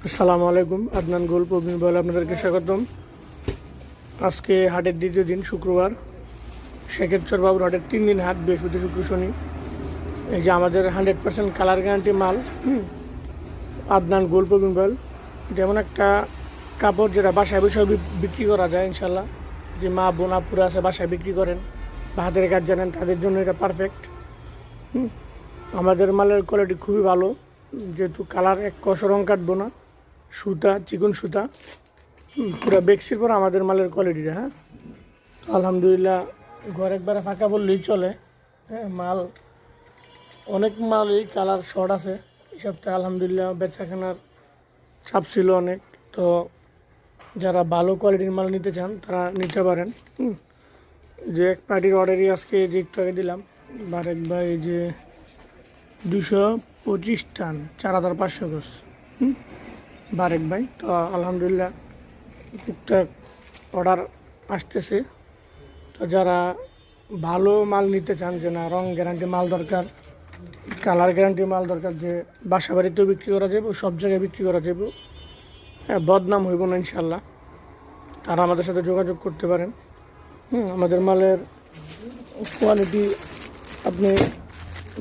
আসসালামু আলাইকুম। আদনান গোল প্রবীণ বলে আপনাদেরকে স্বাগতম। আজকে হাটের দ্বিতীয় দিন, শুক্রবার। শেখেরচর বাবুর হাটের 3 দিন হাট, বৃহস্পতি শুক্র শনি। এই যে আমাদের 100% কালার গ্যারান্টি মাল। আদনান গোল প্রবীণ বল যেমন একটা কাপড় যেটা বাসায় বসে বিক্রি করা যায় ইনশাল্লাহ। যে মা বোন আপুরা আছে বাসায় বিক্রি করেন বা হাতের কাজ জানেন, তাদের জন্য এটা পারফেক্ট। আমাদের মালের কোয়ালিটি খুবই ভালো, যেহেতু কালার এক কষ রং কাটবো না, সুতা চিকন সুতা, পুরো বেক্সির পর আমাদের মালের কোয়ালিটিটা। হ্যাঁ, আলহামদুলিল্লাহ ঘর একবারে ফাঁকা বললেই চলে। হ্যাঁ, মাল অনেক মালই কালার শর্ট আছে এই সপ্তাহে। আলহামদুলিল্লাহ বেচাকেনার চাপ ছিল অনেক। তো যারা ভালো কোয়ালিটির মাল নিতে চান তারা নিতে পারেন। যে এক পার্টির অর্ডারই আজকে যে একটু আগে দিলাম, বারেক ভাই যে 225 টান 4500 গজ, বারেক ভাই। তো আলহামদুলিল্লাহ টুকটাক অর্ডার আসতেছে। তো যারা ভালো মাল নিতে চান, যে না রং গ্যারান্টি মাল দরকার, কালার গ্যারান্টি মাল দরকার, যে বাসা বাড়িতেও বিক্রি করা যাবে, সব জায়গায় বিক্রি করা যাবে, হ্যাঁ বদনাম হইব না ইনশাল্লাহ, তারা আমাদের সাথে যোগাযোগ করতে পারেন। আমাদের মালের কোয়ালিটি আপনি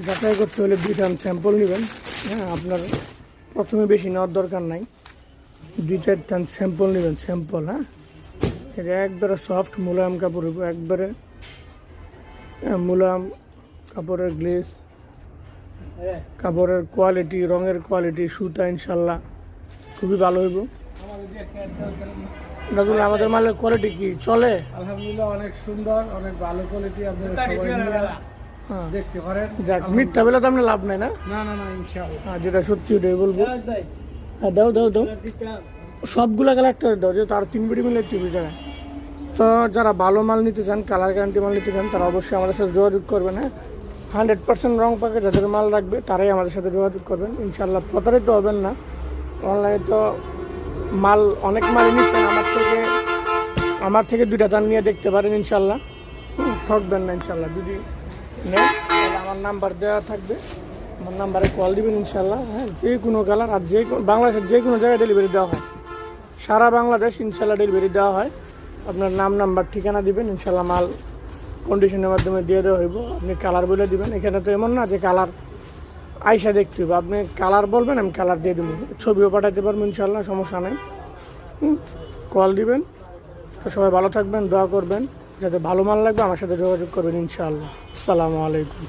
যাচাই করতে হলে 2 টান স্যাম্পল নেবেন। হ্যাঁ, আপনার প্রথমে বেশি নেওয়ার দরকার নাই, 2-4 টান স্যাম্পল নেবেন, স্যাম্পল। হ্যাঁ, এটা একবারে সফট মুলায়ম কাপড় হইব, একবারে মুলায়ম কাপড়ের গ্লেজ, কাপড়ের কোয়ালিটি, রঙের কোয়ালিটি, সুতা ইনশাল্লাহ খুবই ভালো হইব। রাজুল, আমাদের মালের কোয়ালিটি কি চলে? আলহামদুলিল্লাহ অনেক সুন্দর, অনেক ভালো কোয়ালিটি। আপনারা সবাই দেখতে পারেন। যাক, মিথ্যা বলে তো আপনার লাভ নাই না। না না না, ইনশাআল্লাহ। হ্যাঁ, যেটা সত্যি ওটাই বলবো। হ্যাঁ, দাও দাও দাও, সবগুলা গেলে একটা দাও, যে তার 3 বিডি মিলে 3 জায়গায়। তো যারা ভালো মাল নিতে চান, কালার গ্যারান্টি মাল নিতে চান, তারা অবশ্যই আমাদের সাথে যোগাযোগ করবেন। হ্যাঁ, 100% রং পাকে যাদের মাল রাখবে তারাই আমাদের সাথে যোগাযোগ করবেন ইনশাল্লাহ। প্রতারিত হবেন না। অনলাইনে তো মাল অনেক মালই নিচ্ছেন, আমার থেকে 2টা দান নিয়ে দেখতে পারেন ইনশাল্লাহ। ঠকবেন না ইনশাল্লাহ। যদি নেন তাহলে আমার নাম্বার দেওয়া থাকবে, আমার নাম্বারে কল দিবেন ইনশাল্লাহ। হ্যাঁ, যে কোনো কালার আর বাংলাদেশের যে কোনো জায়গায় ডেলিভারি দেওয়া হয়, সারা বাংলাদেশ ইনশাল্লাহ ডেলিভারি দেওয়া হয়। আপনার নাম নাম্বার ঠিকানা দিবেন ইনশাল্লাহ, মাল কন্ডিশনের মাধ্যমে দিয়ে দেওয়া হইব। আপনি কালার বলে দিবেন। এখানে তো এমন না যে কালার আইসা দেখতে হবে, আপনি কালার বলবেন, আমি কালার দিয়ে দেবো, ছবিও পাঠাতে পারবো ইনশাল্লাহ, সমস্যা নেই। কল দিবেন। তো সবাই ভালো থাকবেন, দোয়া করবেন, যাতে ভালো মাল লাগবে আমার সাথে যোগাযোগ করবেন ইনশাআল্লাহ। আসসালামু আলাইকুম।